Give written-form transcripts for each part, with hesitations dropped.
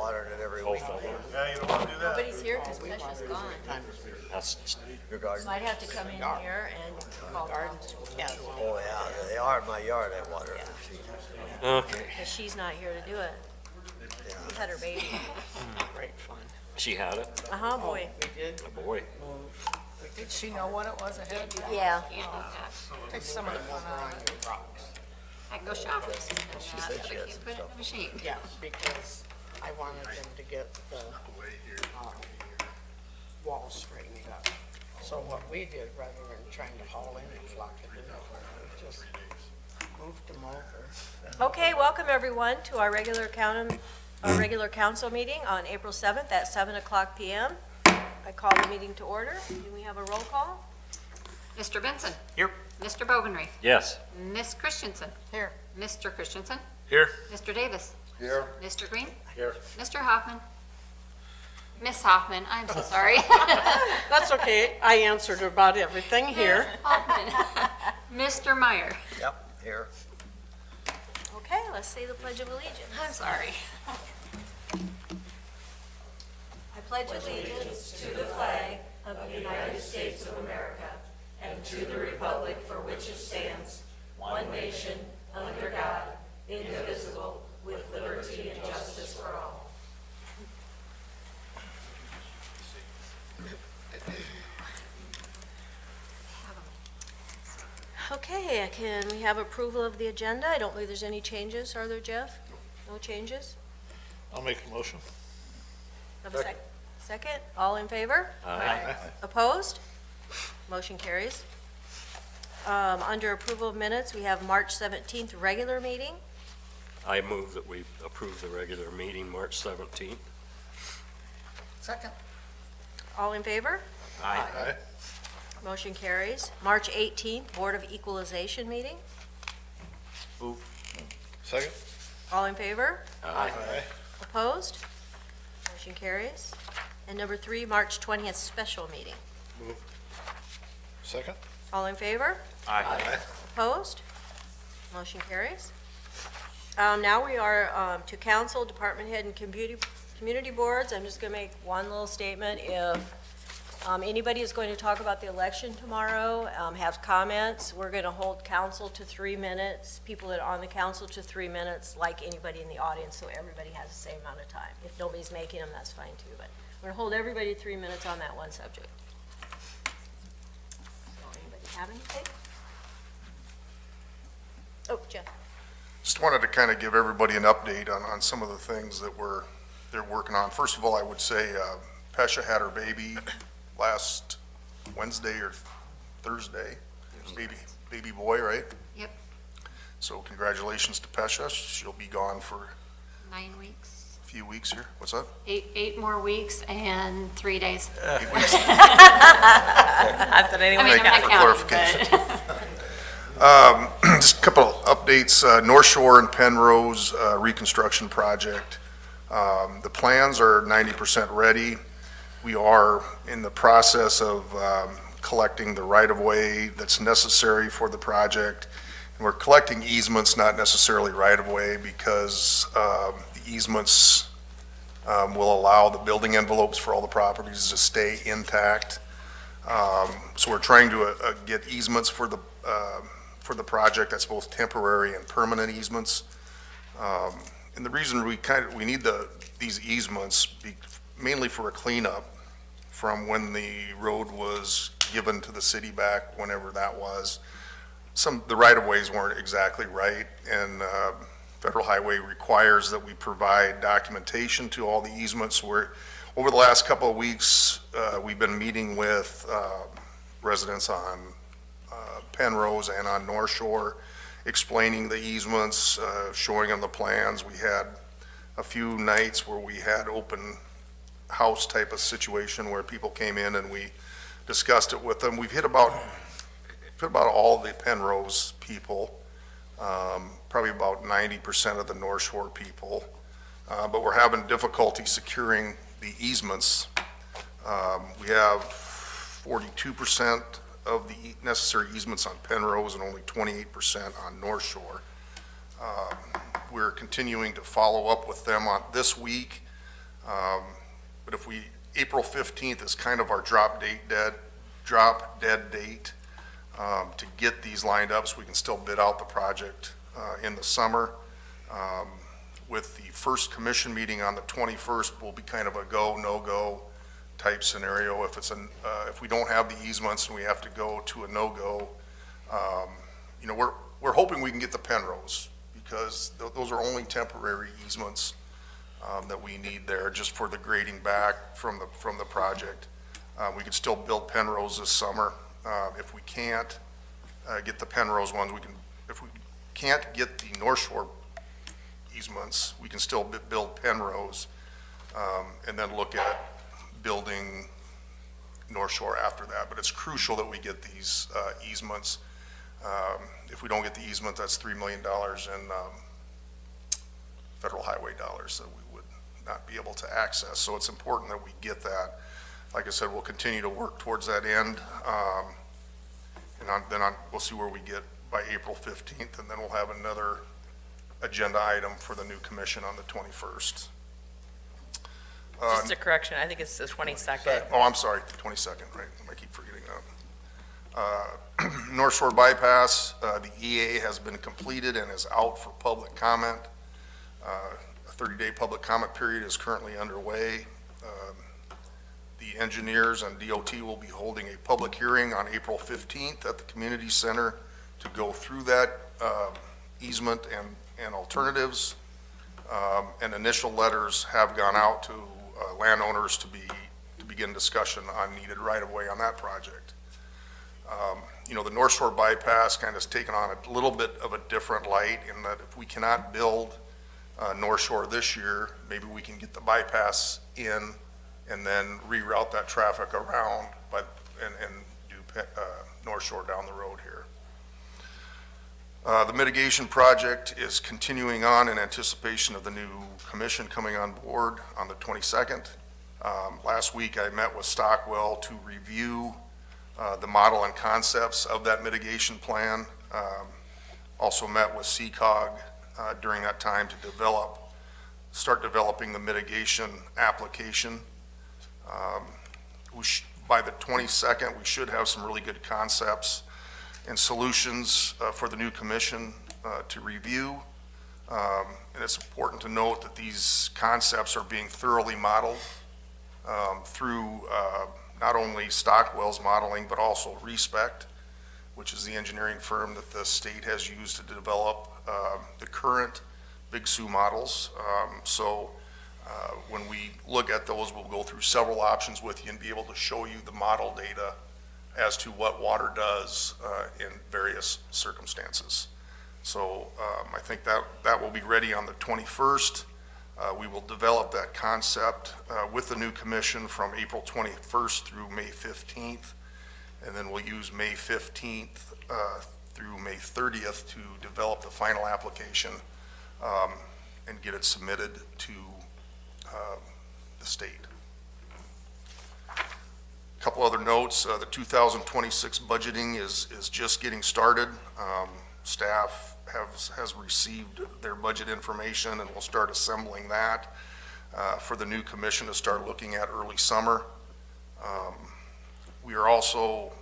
watering it every week. Yeah, you don't want to do that. Nobody's here because Pesha's gone. That's, Your garden? Might have to come in here and call gardens. Oh, yeah, they are in my yard, I water them. okay. Because she's not here to do it. She had her baby. Great fun. She had it? Uh-huh, boy. We did Oh, boy. move. Did she know what it was ahead? Yeah. Take some of the water on your rocks. I can go shop this. She said she had some Put it in stuff. the machine. Yeah, because I wanted them to get the wall straightened up. So what we did, rather than trying to haul in and flock it in, we just moved them over. Okay, welcome everyone to our regular council meeting on April 7th at 7 o'clock p.m. I call the meeting to order. Can we have a roll call? Mr. Benson. Here. Mr. Bogenreith. Yes. Miss Christensen. Here. Mr. Christensen. Here. Mr. Davis. Here. Mr. Green. Here. Mr. Hoffman. Miss Hoffman, I'm so sorry. That's okay. I answered about everything here. Hoffman. Mr. Meyer. Yep, here. Okay, let's say the Pledge of Allegiance. I'm sorry. I pledge allegiance to the flag of the United States of America and to the republic for which it stands, one nation, under God, indivisible, with liberty and justice for all. Okay, can we have approval of the agenda? I don't believe there's any changes, are there, Jeff? No changes? I'll make a motion. Have a second? All in favor? Aye. Opposed? Motion carries. Under approval of minutes, we have March 17th regular meeting. I move that we approve the regular meeting, March 17th. Second. All in favor? Aye. Motion carries. March 18th, Board of Equalization meeting. Move. Second. All in favor? Aye. Opposed? Motion carries. And number 3, March 20th special meeting. Move. Second. All in favor? Aye. Opposed? Motion carries. Now we are to council, department head, and community boards. I'm just going to make one little statement. If anybody is going to talk about the election tomorrow, have comments, we're going to hold council to 3 minutes, people that are on the council to 3 minutes, like anybody in the audience, so everybody has the same amount of time. If nobody's making them, that's fine too, but we're going to hold everybody 3 minutes on that one subject. So anybody have anything? Oh, Jeff. Just wanted to kind of give everybody an update on some of the things that they're working on. First of all, I would say Pesha had her baby last Wednesday or Thursday. Baby boy, right? Yep, So congratulations to Pesha. She'll be gone for 9 weeks. a few weeks here. What's that? 8 more weeks and 3 days. 8 weeks. Not that anyone Thank you for clarification. Just a couple of updates. North Shore and Penrose reconstruction project. The plans are 90% ready. We are in the process of collecting the right-of-way that's necessary for the project. And we're collecting easements, not necessarily right-of-way, because the easements will allow the building envelopes for all the properties to stay intact. So we're trying to get easements for the project that's both temporary and permanent easements. And the reason we need these easements mainly for a cleanup from when the road was given to the city back, whenever that was. The right-of-ways weren't exactly right, and Federal Highway requires that we provide documentation to all the easements. Over the last couple of weeks, we've been meeting with residents on Penrose and on North Shore, explaining the easements, showing them the plans. We had a few nights where we had open house type of situation where people came in and we discussed it with them. We've hit about all the Penrose people, probably about 90% of the North Shore people, but we're having difficulty securing the easements. We have 42% of the necessary easements on Penrose and only 28% on North Shore. We're continuing to follow up with them on this week. But if April 15th is kind of our drop dead date to get these lined up so we can still bid out the project in the summer. With the first commission meeting on the 21st will be kind of a go, no-go type scenario. If we don't have the easements and we have to go to a no-go, we're hoping we can get the Penrose because those are only temporary easements that we need there just for the grading back from the project. We could still build Penrose this summer. If we can't get the Penrose ones, if we can't get the North Shore easements, we can still build Penrose and then look at building North Shore after that. But it's crucial that we get these easements. If we don't get the easement, that's $3 million in federal highway dollars that we would not be able to access. So it's important that we get that. Like I said, we'll continue to work towards that end. We'll see where we get by April 15th, and then we'll have another agenda item for the new commission on the 21st. Just a correction, I think it's the 22nd. Oh, I'm sorry, the 22nd, right? I keep forgetting that. North Shore Bypass, the EA has been completed and is out for public comment. A 30-day public comment period is currently underway. The engineers and DOT will be holding a public hearing on April 15th at the community center to go through that easement and alternatives. And initial letters have gone out to landowners to begin discussion on needed right-of-way on that project. The North Shore Bypass kind of has taken on a little bit of a different light in that if we cannot build North Shore this year, maybe we can get the bypass in and then reroute that traffic around and do North Shore down the road here. The mitigation project is continuing on in anticipation of the new commission coming on board on the 22nd. Last week I met with Stockwell to review the model and concepts of that mitigation plan. Also met with CCOG during that time to start developing the mitigation application. By the 22nd, we should have some really good concepts and solutions for the new commission to review. And it's important to note that these concepts are being thoroughly modeled through not only Stockwell's modeling, but also Respect, which is the engineering firm that the state has used to develop the current Big Sioux models. When we look at those, we'll go through several options with you and be able to show you the model data as to what water does in various circumstances. So I think that will be ready on the 21st. We will develop that concept with the new commission from April 21st through May 15th. And then we'll use May 15th through May 30th to develop the final application and get it submitted to the state. A couple other notes, the 2026 budgeting is just getting started. Staff has received their budget information and we'll start assembling that for the new commission to start looking at early summer. We are also,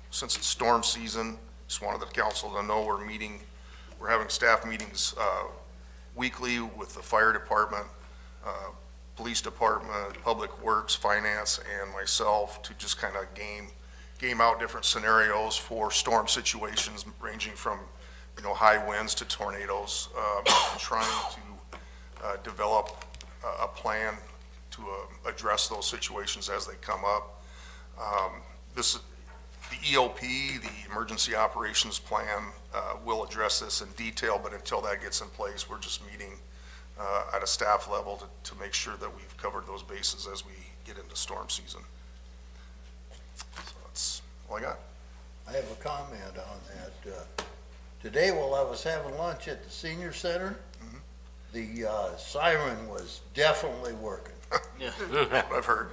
since it's storm season, just wanted the council to know we're having staff meetings weekly with the fire department, police department, public works, finance, and myself to just kind of game out different scenarios for storm situations ranging from, high winds to tornadoes, trying to develop a plan to address those situations as they come up. The EOP, the Emergency Operations Plan, will address this in detail, but until that gets in place, we're just meeting at a staff level to make sure that we've covered those bases as we get into storm season. So that's all I got. I have a comment on that. Today, while I was having lunch at the senior center, the siren was definitely working. I've heard.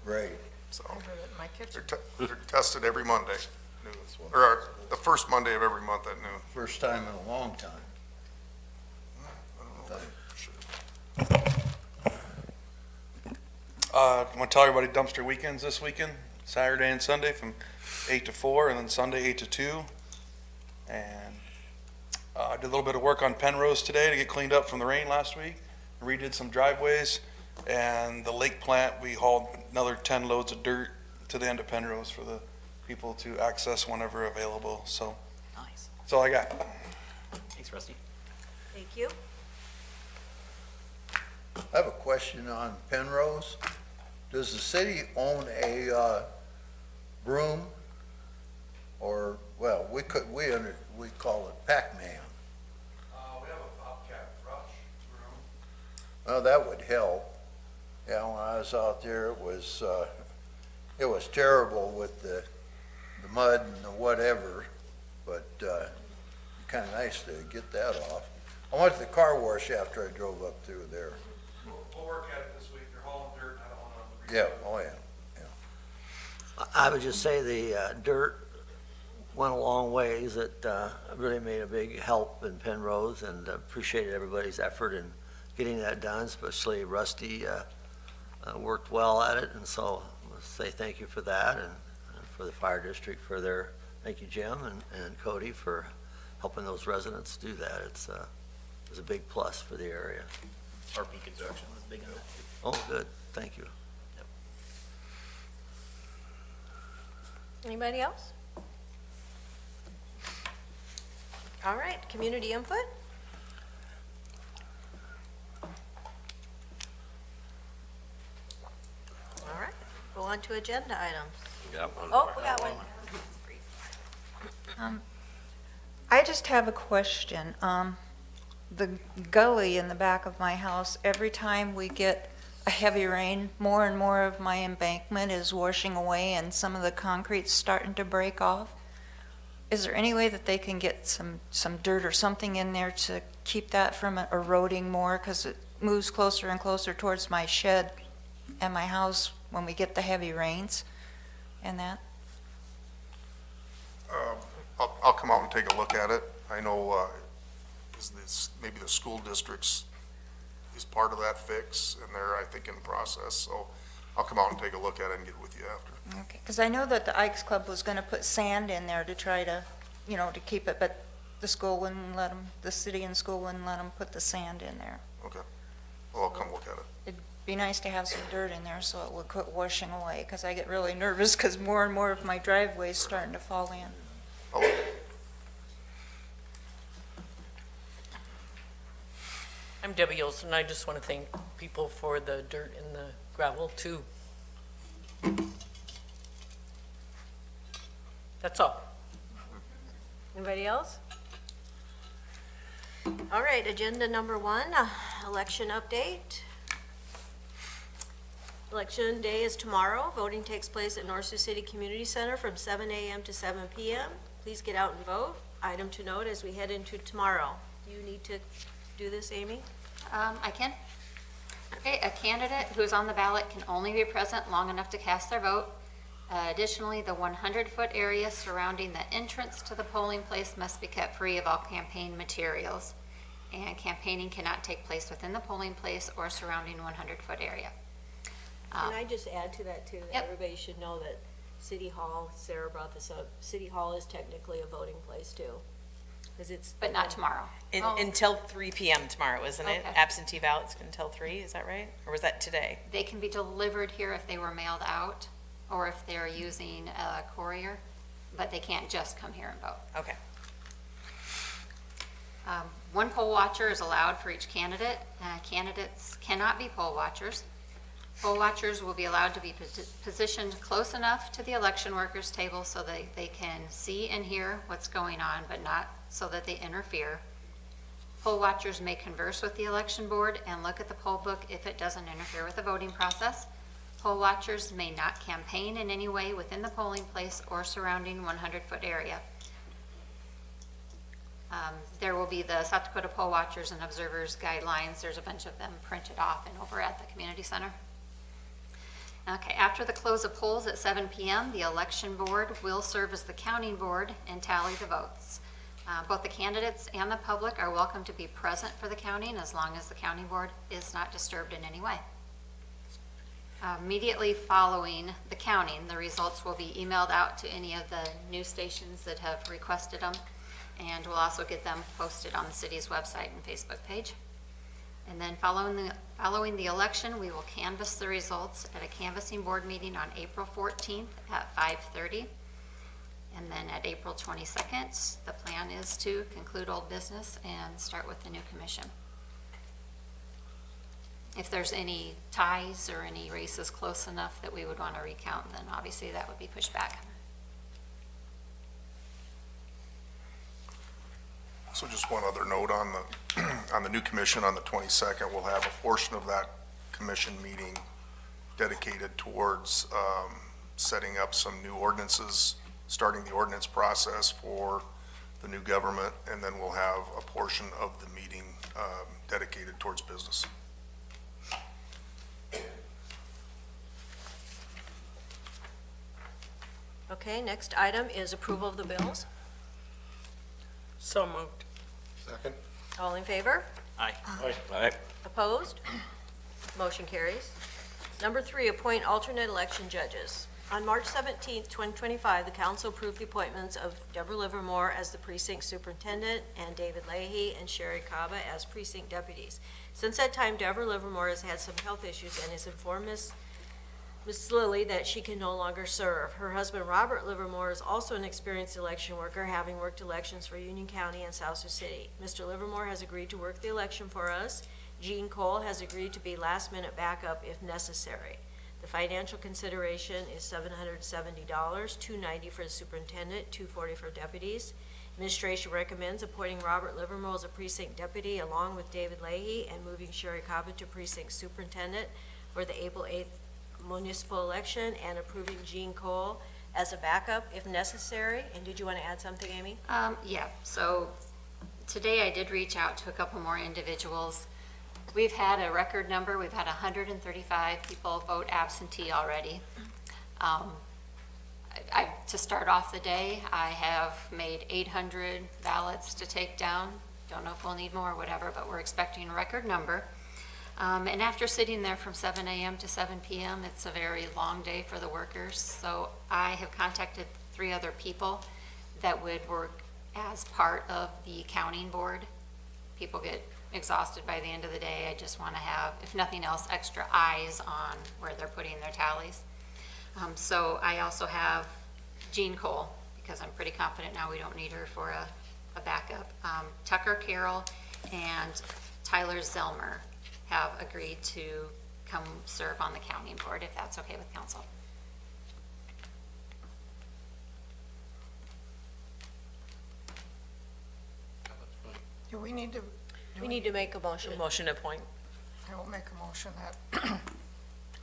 Great. So My kitchen. they're tested every Monday, or the first Monday of every month at noon. First time in a long time. I don't know. Sure. I want to tell everybody dumpster weekends this weekend, Saturday and Sunday from 8 to 4, and then Sunday 8 to 2. And I did a little bit of work on Penrose today to get cleaned up from the rain last week. Redid some driveways, and the lake plant, we hauled another 10 loads of dirt to the end of Penrose for the people to access whenever available. So Nice. that's all I got. Thanks, Rusty. Thank you. I have a question on Penrose. Does the city own a broom? Or, well, we call it Pac-Man. We have a Bobcat brush room. Well, that would help. Yeah, when I was out there, it was terrible with the mud and the whatever, but kind of nice to get that off. I went to the car wash after I drove up through there. We'll work at it this week. They're hauling dirt, and I don't want to. Yeah, oh yeah. I would just say the dirt went a long ways. It really made a big help in Penrose, and appreciated everybody's effort in getting that done, especially Rusty worked well at it, and so I must say thank you for that, and for the fire district for their, thank you, Jim and Cody, for helping those residents do that. It was a big plus for the area. RP Construction was big on that. Oh, good, thank you. Anybody else? All right, community input? All right, go on to agenda items. You got one? Oh, we got one. I just have a question. The gully in the back of my house, every time we get a heavy rain, more and more of my embankment is washing away and some of the concrete's starting to break off. Is there any way that they can get some dirt or something in there to keep that from eroding more? Because it moves closer and closer towards my shed and my house when we get the heavy rains and that. I'll come out and take a look at it. I know, maybe the school districts is part of that fix, and they're, I think, in process, so I'll come out and take a look at it and get with you after. Okay, because I know that the Ikes Club was going to put sand in there to try to, to keep it, but the school wouldn't let them, the city and school wouldn't let them put the sand in there. Okay. Well, I'll come look at it. It'd be nice to have some dirt in there so it would quit washing away, because I get really nervous because more and more of my driveway is starting to fall in. I'll look. I'm Debbie Olson. I just want to thank people for the dirt and the gravel too. That's all. Anybody else? All right, agenda number 1, election update. Election day is tomorrow. Voting takes place at North Sioux City Community Center from 7 a.m. to 7 p.m. Please get out and vote. Item to note as we head into tomorrow. Do you need to do this, Amy? I can. Okay, a candidate who is on the ballot can only be present long enough to cast their vote. Additionally, the 100-foot area surrounding the entrance to the polling place must be kept free of all campaign materials. And campaigning cannot take place within the polling place or surrounding 100-foot area. Can I just add to that too? That Yep. everybody should know that City Hall, Sarah brought this up, City Hall is technically a voting place too. Because it's. But not tomorrow. Oh, Until 3 p.m. tomorrow, isn't it? Okay. Absentee ballots until 3, is that right? Or was that today? They can be delivered here if they were mailed out or if they're using a courier, but they can't just come here and vote. Okay. One poll watcher is allowed for each candidate. Candidates cannot be poll watchers. Poll watchers will be allowed to be positioned close enough to the election workers' table so that they can see and hear what's going on, but not so that they interfere. Poll watchers may converse with the election board and look at the poll book if it doesn't interfere with the voting process. Poll watchers may not campaign in any way within the polling place or surrounding 100-foot area. There will be the South Dakota Poll Watchers and Observers Guidelines. There's a bunch of them printed off and over at the community center. Okay, after the close of polls at 7 p.m., the election board will serve as the counting board and tally the votes. Both the candidates and the public are welcome to be present for the counting as long as the counting board is not disturbed in any way. Immediately following the counting, the results will be emailed out to any of the news stations that have requested them, and we'll also get them posted on the city's website and Facebook page. And then following the election, we will canvass the results at a canvassing board meeting on April 14th at 5:30. And then at April 22nd, the plan is to conclude old business and start with the new commission. If there's any ties or any races close enough that we would want to recount, then obviously that would be pushed back. So just one other note on the, on the new commission on the 22nd, we'll have a portion of that commission meeting dedicated towards setting up some new ordinances, starting the ordinance process for the new government, and then we'll have a portion of the meeting dedicated towards business. Okay, next item is approval of the bills. So moved. Second? All in favor? Aye. Aye. Opposed? Motion carries. Number 3, appoint alternate election judges. On March 17th, 2025, the council approved the appointments of Deborah Livermore as the precinct superintendent and David Leahy and Sherry Kaba as precinct deputies. Since that time, Deborah Livermore has had some health issues and has informed Ms. Lilly that she can no longer serve. Her husband, Robert Livermore, is also an experienced election worker, having worked elections for Union County and South Sioux City. Mr. Livermore has agreed to work the election for us. Jean Cole has agreed to be last-minute backup if necessary. The financial consideration is $770, $290 for the superintendent, $240 for deputies. Administration recommends appointing Robert Livermore as a precinct deputy along with David Leahy and moving Sherry Kaba to precinct superintendent for the April 8th municipal election and approving Jean Cole as a backup if necessary. And did you want to add something, Amy? Yeah, so today I did reach out to a couple more individuals. We've had a record number, we've had 135 people vote absentee already. To start off the day, I have made 800 ballots to take down. Don't know if we'll need more or whatever, but we're expecting a record number. And after sitting there from 7 a.m. to 7 p.m., it's a very long day for the workers. So I have contacted 3 other people that would work as part of the counting board. People get exhausted by the end of the day. I just want to have, if nothing else, extra eyes on where they're putting their tallies. So I also have Jean Cole, because I'm pretty confident now we don't need her for a backup. Tucker Carroll and Tyler Zelmer have agreed to come serve on the counting board, if that's okay with council. Do we need to, We need to make a motion. Motion to appoint. I will make a motion that,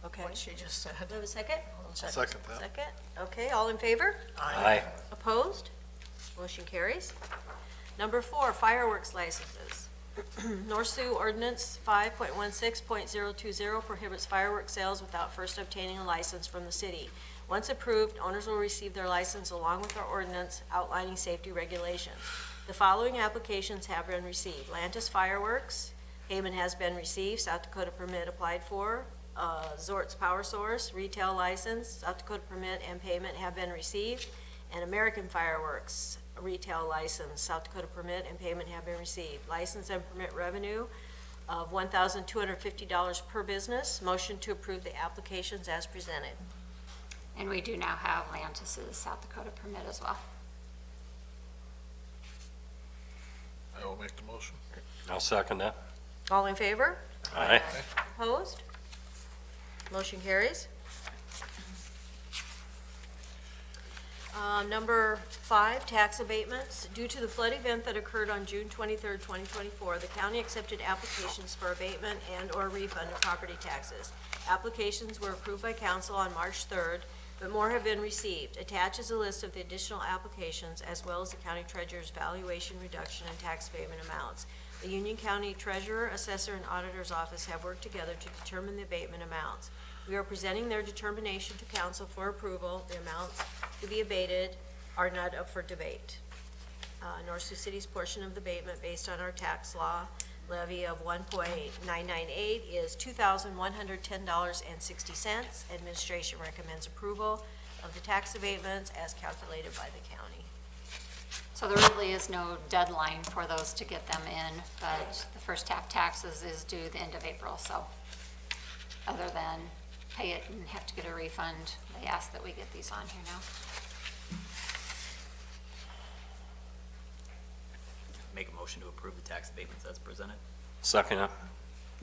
Okay. what she just said. Do we have a second? Second that. Second. Okay, all in favor? Aye. Opposed? Motion carries. Number 4, fireworks licenses. North Sioux Ordinance 5.16.020 prohibits fireworks sales without first obtaining a license from the city. Once approved, owners will receive their license along with our ordinance outlining safety regulations. The following applications have been received: Lantis Fireworks, payment has been received, South Dakota permit applied for. Zort's Power Source, retail license, South Dakota permit and payment have been received. And American Fireworks, retail license, South Dakota permit and payment have been received. License and permit revenue of $1,250 per business. Motion to approve the applications as presented. And we do now have Lantis's South Dakota permit as well. I will make the motion. I'll second that. All in favor? Aye. Opposed? Motion carries. Number 5, tax abatements. Due to the flood event that occurred on June 23rd, 2024, the county accepted applications for abatement and/or refund of property taxes. Applications were approved by council on March 3rd, but more have been received. Attached is a list of the additional applications as well as the county treasurer's valuation reduction and tax abatement amounts. The Union County Treasurer, Assessor, and Auditor's Office have worked together to determine the abatement amounts. We are presenting their determination to council for approval. The amounts to be abated are not up for debate. North Sioux City's portion of the abatement based on our tax law levy of $1.998 is $2,110.60. Administration recommends approval of the tax abatements as calculated by the county. So there really is no deadline for those to get them in, but the first half taxes is due the end of April, so other than pay it and have to get a refund, they ask that we get these on here now. Make a motion to approve the tax abatements as presented. Second it.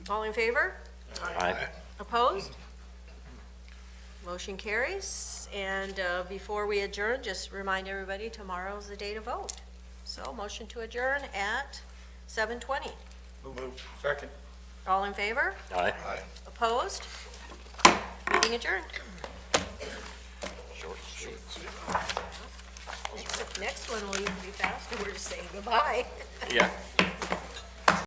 All in favor? Aye. Opposed? Motion carries. And before we adjourn, just remind everybody, tomorrow's the day to vote. So motion to adjourn at 7:20. Move. Second. All in favor? Aye. Opposed? Meeting adjourned. Short, sweet. Next one will even be faster. We're just saying goodbye. Yeah.